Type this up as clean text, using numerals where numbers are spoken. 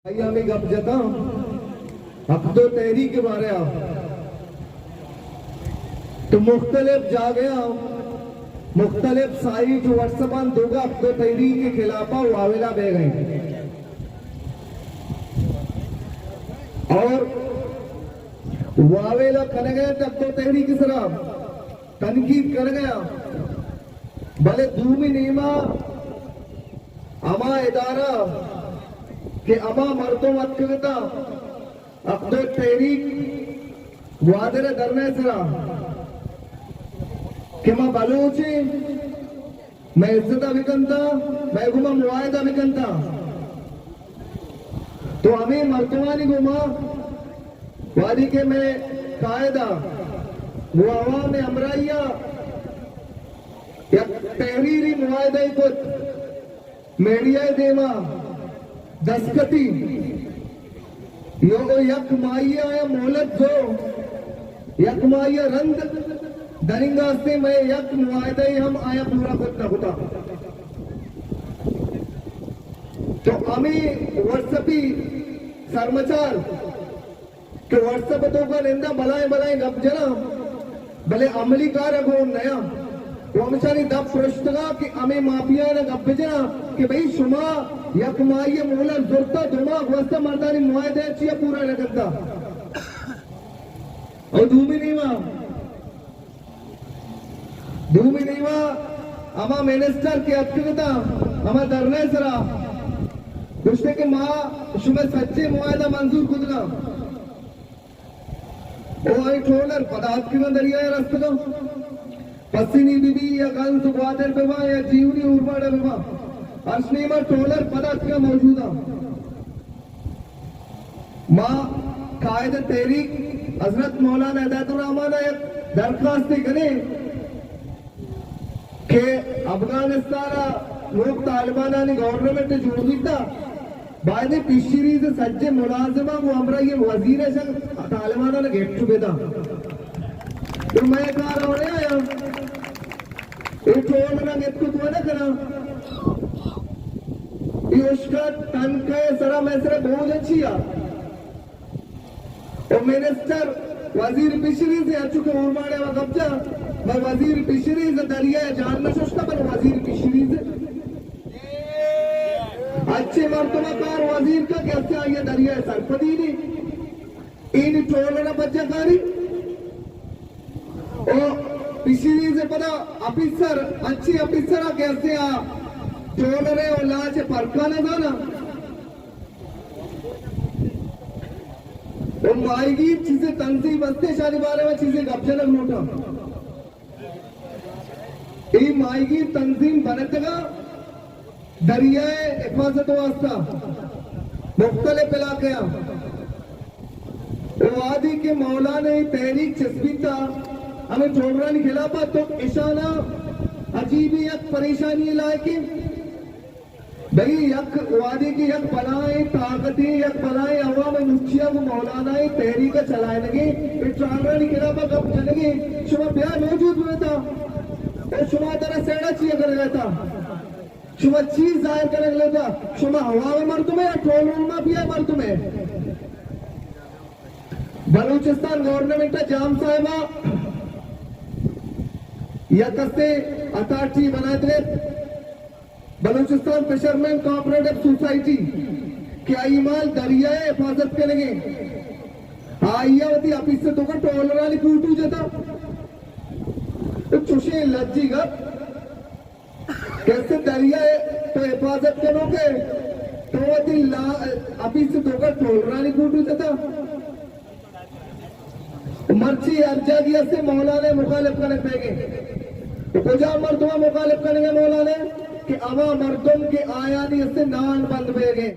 में गप जता अब तो तहरी के बारे तो मुख्तलिफ जा गया मुख्तलिफ साइट व्हाट्सअप दोगा अब तो तहरी के खिलाफ वावेला बह गए और वावेला कर गए तब तो तहरी की तरफ तनकीद कर गया भले दूमी नीमा अमा इदारा कि अमा मर्दों मत करता अब तो तहरीक वादर करने सरा कि मैं बलूची मैं इज्जत विकनता मैं घुमा मुआयदा विकनता तो हमें मर्दवानी घुमा वादी के मैं कायदा वो आवाम में अमराइया या तहरीरी मुआयदा को मीडिया देमा दस्कती यो यक माइया या मोहलत जो यक माइया रंग दरिंगा से मैं यक मुआयदा ही हम आया पूरा करना होता तो हमें व्हाट्सएपी सरमचार के व्हाट्सएप तो का निंदा बलाए बलाए गप जना भले अमली कार्य को नया वो हमेशानी दब प्रश्नगा कि हमें माफिया ने गप जना कि भाई शुमा यक माइया मोहलत जुरता दिमाग वस्ता मर्दानी मुआयदा चिया पूरा न करता और धूमी नीवा अमा मिनिस्टर के अत्यता अमा धरने सरा दुश्ते के माँ शुमे सच्चे मुआयदा मंजूर खुदगा ओ आई ट्रोलर पदार्थ की दरिया रस्तगा पसीनी बीबी या गन सुवादर बेवा या जीवनी उर्वाड़ा बेवा अर्शनीमा ट्रोलर पदार्थ का मौजूदा माँ कायद तहरीक हजरत मौलाना हिदायतुर रहमान एक दरखास्त करे के अफगानिस्तान लोग तालिबान ने गवर्नमेंट जोड़ दीता बाद पिछड़ी से सज्जे मुलाजिमा वो हमरा ये वजीर तालिबान ने गेट चुकेदा तो मैं कहा रहा हूँ यार ये ट्रोल ना गेट को तो ना करा उसका तन के सरा मैं सरा बहुत अच्छी है और मिनिस्टर वजीर पिछड़ी से आ चुके उर्माड़े व कब्जा मैं वजीर पिछड़ी से दरिया जानना सोचता पर वजीर पिछड़ी से अच्छे मर्तबा कार वजीर का कैसे आइए दरिया सरपदी नहीं इन ट्रोलना बच्चाकारी और पिछड़ी से पता ऑफिसर अच्छी ऑफिसर कैसे आ ट्रोलरे और लाचे परखाना था ना और मायगी चीजें तंजीम बस्ते शादी बारे में चीजें गपजनक नोटा ये मायगी तंजीम बनतगा दरियाए हिफाजत वास्ता मुख्तलिफ इलाके वादी के मौलाना तहरीक चस्बीता हमें छोड़ना नहीं खिलाफा तो इशाना अजीबी एक परेशानी लाए की भाई यक वादी की यक बनाए ताकती यक बनाए अवाम मुखिया वो मौलाना तहरीक चलाए लगे ट्रांगरा नहीं खिलाफा कब चलेगी शुमा ब्याह मौजूद हुआ था और शुमा तरह सेड़ा चाहिए कर गया था शुमा चीज जाहिर करने लगा था शुमा हवा में मर तुम्हें या ट्रोल रूम में भी है मर तुम्हें बलूचिस्तान गवर्नमेंट जाम साहिबा यकस्ते अथॉरिटी बनाए थे बलूचिस्तान फिशरमैन कोऑपरेटिव सोसाइटी के आईमाल दरियाए हिफाजत करेंगे आइयावती ऑफिस से तो का टोलरा नहीं कूटू जाता तो चुशे लज्जी का कैसे दरियाए तो हिफाजत करोगे तो वती ऑफिस से तो का टोलरा नहीं कूटू जाता मर्ची अर्जा दिया से मौलाना मुखालिफ करने पेगे तो कुजा मर्दों मुखालिफ करेंगे मौलाना कि अवा मर्दों के आयानी से नान बंद पेगे